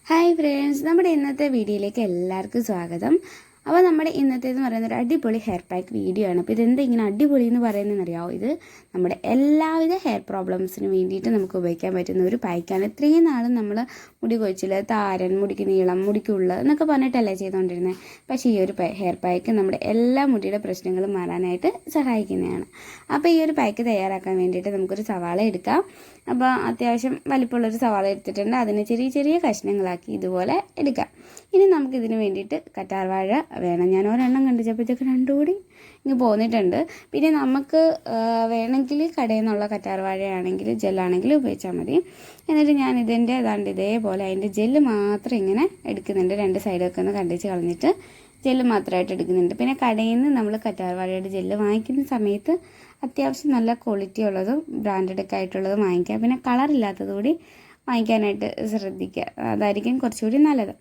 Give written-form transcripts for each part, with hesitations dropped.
Hi friends, നമ്മുടെ ഇന്നത്തെ വീഡിയോയിലേക്ക് എല്ലാവർക്കും സ്വാഗതം. അപ്പോൾ നമ്മുടെ ഇന്നത്തേതെന്ന് പറയുന്നത് ഒരു അടിപൊളി ഹെയർ പാക്ക് വീഡിയോ ആണ്. അപ്പോൾ ഇതെന്താ ഇങ്ങനെ അടിപൊളി എന്ന് പറയുന്നതെന്ന് അറിയാമോ? ഇത് നമ്മുടെ എല്ലാവിധ ഹെയർ പ്രോബ്ലംസിന് വേണ്ടിയിട്ട് നമുക്ക് ഉപയോഗിക്കാൻ പറ്റുന്ന ഒരു പാക്കാണ്. ഇത്രയും നാളും നമ്മൾ മുടി കൊഴിച്ചിൽ, താരൻ, മുടിക്ക് നീളം, മുടിക്കുള്ള എന്നൊക്കെ പറഞ്ഞിട്ടല്ലേ ചെയ്തുകൊണ്ടിരുന്നത്. പക്ഷേ ഈ ഒരു ഹെയർ പാക്ക് നമ്മുടെ എല്ലാ മുടിയുടെ പ്രശ്നങ്ങളും മാറാനായിട്ട് സഹായിക്കുന്നതാണ്. അപ്പോൾ ഈ ഒരു പാക്ക് തയ്യാറാക്കാൻ വേണ്ടിയിട്ട് നമുക്കൊരു സവാള എടുക്കാം. അപ്പോൾ അത്യാവശ്യം വലിപ്പമുള്ളൊരു സവാള എടുത്തിട്ടുണ്ട്. അതിനെ ചെറിയ ചെറിയ കഷ്ണങ്ങളാക്കി ഇതുപോലെ എടുക്കാം. ഇനി നമുക്കിതിന് വേണ്ടിയിട്ട് കറ്റാർവാഴ വേണം. ഞാൻ ഒരെണ്ണം കണ്ടിച്ചപ്പോഴത്തേക്ക് രണ്ടുകൂടി ഇങ്ങ് പോന്നിട്ടുണ്ട്. പിന്നെ നമുക്ക് വേണമെങ്കിൽ കടയിൽ നിന്നുള്ള കറ്റാർവാഴയാണെങ്കിൽ ജെല്ലാണെങ്കിൽ ഉപയോഗിച്ചാൽ മതി. എന്നിട്ട് ഞാൻ ഇതിൻ്റെ ഏതാണ്ട് ഇതേപോലെ അതിൻ്റെ ജെല്ല് മാത്രം ഇങ്ങനെ എടുക്കുന്നുണ്ട്. രണ്ട് സൈഡൊക്കെ ഒന്ന് കണ്ടിച്ച് കളഞ്ഞിട്ട് ജെല്ല് മാത്രമായിട്ട് എടുക്കുന്നുണ്ട്. പിന്നെ കടയിൽ നിന്ന് നമ്മൾ കറ്റാർവാഴയുടെ ജെല്ല് വാങ്ങിക്കുന്ന സമയത്ത് അത്യാവശ്യം നല്ല ക്വാളിറ്റി ഉള്ളതും ബ്രാൻഡഡൊക്കെ ആയിട്ടുള്ളതും വാങ്ങിക്കുക. പിന്നെ കളറില്ലാത്തത് കൂടി വാങ്ങിക്കാനായിട്ട് ശ്രദ്ധിക്കുക. അതായിരിക്കും കുറച്ചുകൂടി നല്ലത്.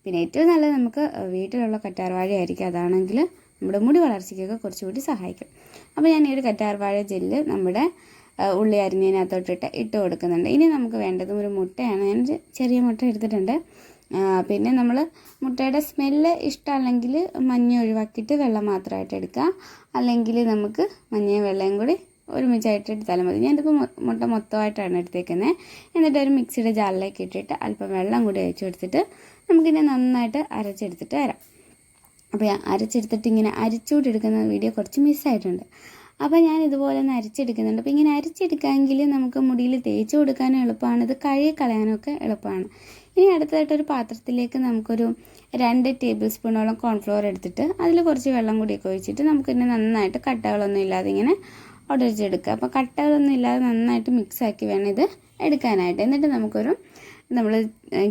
പിന്നെ ഏറ്റവും നല്ലത് നമുക്ക് വീട്ടിലുള്ള കറ്റാർവാഴയായിരിക്കും. അതാണെങ്കിൽ നമ്മുടെ മുടി വളർച്ചയ്ക്കൊക്കെ കുറച്ചുകൂടി സഹായിക്കും. അപ്പോൾ ഞാൻ ഈ ഒരു കറ്റാർവാഴ ജെല്ല് നമ്മുടെ ഉള്ളി അരിഞ്ഞതിനകത്തോട്ടിട്ട് ഇട്ട് കൊടുക്കുന്നുണ്ട്. ഇനി നമുക്ക് വേണ്ടത് ഒരു മുട്ടയാണ്. ഞാൻ ചെറിയ മുട്ട എടുത്തിട്ടുണ്ട്. പിന്നെ നമ്മൾ മുട്ടയുടെ സ്മെല്ല് ഇഷ്ടമല്ലെങ്കിൽ മഞ്ഞ ഒഴിവാക്കിയിട്ട് വെള്ളം മാത്രമായിട്ട് എടുക്കുക. അല്ലെങ്കിൽ നമുക്ക് മഞ്ഞയും വെള്ളയും കൂടി ഒരുമിച്ചായിട്ട് എടുത്താലും മതി. ഞാനിപ്പോൾ മുട്ട മൊത്തമായിട്ടാണ് എടുത്തേക്കുന്നത്. എന്നിട്ട് ഒരു മിക്സിയുടെ ജാറിലേക്ക് ഇട്ടിട്ട് അല്പം വെള്ളം കൂടി ഒഴിച്ച് കൊടുത്തിട്ട് നമുക്കിനെ നന്നായിട്ട് അരച്ചെടുത്തിട്ട് വരാം. അപ്പോൾ അരച്ചെടുത്തിട്ട് ഇങ്ങനെ അരിച്ചുകൂടി എടുക്കുന്ന വീഡിയോ കുറച്ച് മിസ്സായിട്ടുണ്ട്. അപ്പോൾ ഞാൻ ഇതുപോലെ ഒന്ന് അരിച്ചെടുക്കുന്നുണ്ട്. അപ്പോൾ ഇങ്ങനെ അരിച്ചെടുക്കാമെങ്കിൽ നമുക്ക് മുടിയിൽ തേച്ച് കൊടുക്കാനും എളുപ്പമാണ്, ഇത് കഴുകി കളയാനൊക്കെ എളുപ്പമാണ്. ഇനി അടുത്തതായിട്ടൊരു പാത്രത്തിലേക്ക് നമുക്കൊരു 2 ടേബിൾ സ്പൂണോളം കോൺഫ്ലവർ എടുത്തിട്ട് അതിൽ കുറച്ച് വെള്ളം കൂടിയൊക്കെ ഒഴിച്ചിട്ട് നമുക്കിന്നെ നന്നായിട്ട് കട്ടകളൊന്നും ഇല്ലാതെ ഇങ്ങനെ ഉടച്ചെടുക്കുക. അപ്പോൾ കട്ടകളൊന്നും ഇല്ലാതെ നന്നായിട്ട് മിക്സാക്കി വേണം ഇത് എടുക്കാനായിട്ട്. എന്നിട്ട് നമ്മൾ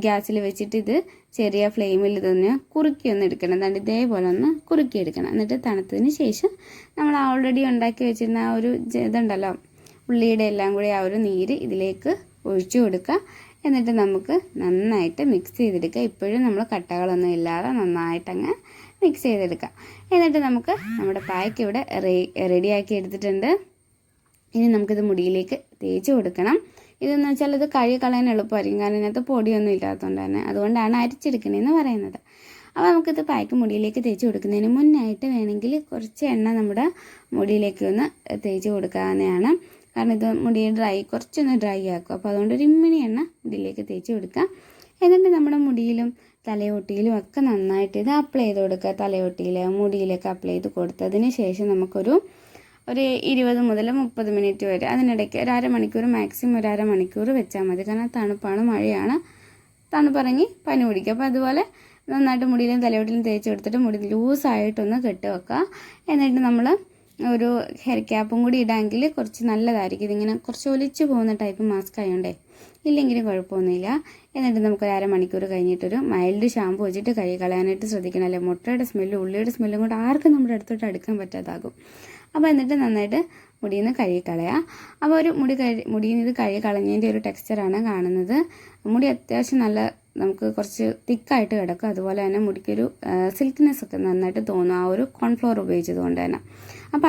ഗ്യാസിൽ വെച്ചിട്ട് ഇത് ചെറിയ ഫ്ലെയിമിൽ ഇതൊന്ന് കുറുക്കിയൊന്ന് എടുക്കണം. അതാണ്ട് ഇതേപോലെ ഒന്ന് കുറുക്കിയെടുക്കണം. എന്നിട്ട് തണുത്തതിന് ശേഷം നമ്മൾ ഓൾറെഡി ഉണ്ടാക്കി വെച്ചിരുന്ന ആ ഒരു ഇതുണ്ടല്ലോ, ഉള്ളിയുടെ എല്ലാം കൂടി ആ ഒരു നീര് ഇതിലേക്ക് ഒഴിച്ചു കൊടുക്കുക. എന്നിട്ട് നമുക്ക് നന്നായിട്ട് മിക്സ് ചെയ്തെടുക്കുക. ഇപ്പോഴും നമ്മൾ കട്ടകളൊന്നും ഇല്ലാതെ നന്നായിട്ടങ്ങ് മിക്സ് ചെയ്തെടുക്കുക. എന്നിട്ട് നമുക്ക് നമ്മുടെ പാക്ക് ഇവിടെ റെഡിയാക്കി എടുത്തിട്ടുണ്ട്. ഇനി നമുക്കിത് മുടിയിലേക്ക് തേച്ച് കൊടുക്കണം. ഇതെന്ന് വെച്ചാൽ ഇത് കഴുകി കളയാൻ എളുപ്പമായിരിക്കും, കാരണം ഇതിനകത്ത് പൊടിയൊന്നും ഇല്ലാത്തതുകൊണ്ട് തന്നെ. അതുകൊണ്ടാണ് അരിച്ചെടുക്കണേന്ന് പറയുന്നത്. അപ്പോൾ നമുക്കിത് പാക്ക് മുടിയിലേക്ക് തേച്ച് കൊടുക്കുന്നതിന് മുന്നായിട്ട് വേണമെങ്കിൽ കുറച്ച് എണ്ണ നമ്മുടെ മുടിയിലേക്ക് ഒന്ന് തേച്ച് കൊടുക്കാവുന്നതാണ്. കാരണം ഇത് മുടി കുറച്ചൊന്ന് ഡ്രൈ ആക്കും. അപ്പോൾ അതുകൊണ്ട് ഒരു ഇമ്മിണി എണ്ണ മുടിയിലേക്ക് തേച്ച് കൊടുക്കുക. എന്നിട്ട് നമ്മുടെ മുടിയിലും തലയോട്ടിയിലും ഒക്കെ നന്നായിട്ട് ഇത് അപ്ലൈ ചെയ്ത് കൊടുക്കുക. തലയോട്ടിയിൽ മുടിയിലൊക്കെ അപ്ലൈ ചെയ്ത് കൊടുത്തതിന് ശേഷം നമുക്കൊരു 20 മുതൽ 30 മിനിറ്റ് വരെ, അതിനിടയ്ക്ക് ഒരു അരമണിക്കൂർ, മാക്സിമം ഒരു അരമണിക്കൂർ വെച്ചാൽ മതി. കാരണം തണുപ്പാണ്, മഴയാണ്, തണുപ്പിറങ്ങി പനി പിടിക്കുക. അപ്പോൾ അതുപോലെ നന്നായിട്ട് മുടിയിലും തലയോട്ടിലും തേച്ച് കൊടുത്തിട്ട് മുടി ലൂസായിട്ടൊന്ന് കെട്ടി വെക്കുക. എന്നിട്ട് നമ്മൾ ഒരു ഹെയർ ക്യാപ്പും കൂടി ഇടാമെങ്കിൽ കുറച്ച് നല്ലതായിരിക്കും. ഇതിങ്ങനെ കുറച്ച് ഒലിച്ച് പോകുന്ന ടൈപ്പ് മാസ്ക് ആയതുകൊണ്ടേ ഇല്ലെങ്കിലും കുഴപ്പമൊന്നുമില്ല. എന്നിട്ട് നമുക്കൊരു അരമണിക്കൂർ കഴിഞ്ഞിട്ടൊരു മൈൽഡ് ഷാമ്പു വെച്ചിട്ട് കഴുകി കളയാനായിട്ട് ശ്രദ്ധിക്കണം. അല്ലെ മുട്ടയുടെ സ്മെല്ലും ഉള്ളിയുടെ സ്മെല്ലും കൊണ്ട് ആർക്കും നമ്മുടെ അടുത്തോട്ട് അടുക്കാൻ പറ്റാതാകും. അപ്പോൾ എന്നിട്ട് നന്നായിട്ട് മുടിയിൽ നിന്ന് കഴുകി കളയുക. അപ്പോൾ ഒരു മുടിയിൽ നിന്ന് ഇത് കഴുകി കളഞ്ഞതിൻ്റെ ഒരു ടെക്സ്ചറാണ് കാണുന്നത്. മുടി അത്യാവശ്യം നല്ല നമുക്ക് കുറച്ച് തിക്കായിട്ട് കിടക്കും. അതുപോലെ തന്നെ മുടിക്കൊരു സിൽക്ക്നെസ് ഒക്കെ നന്നായിട്ട് തോന്നും ആ ഒരു കോൺഫ്ലവർ ഉപയോഗിച്ചത് കൊണ്ട് തന്നെ. അപ്പോൾ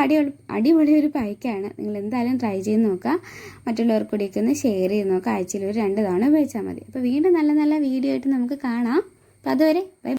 അടിപൊളി ഒരു പായ്ക്കാണ്. നിങ്ങൾ എന്തായാലും ട്രൈ ചെയ്ത് നോക്കുക. മറ്റുള്ളവർക്ക് കൂടിയൊക്കെ ഒന്ന് ഷെയർ ചെയ്ത് നോക്കുക. ആഴ്ചയിൽ ഒരു 2 തവണ ഉപയോഗിച്ചാൽ മതി. അപ്പോൾ വീണ്ടും നല്ല നല്ല വീഡിയോ ആയിട്ട് നമുക്ക് കാണാം. അപ്പോൾ അതുവരെ ബൈ.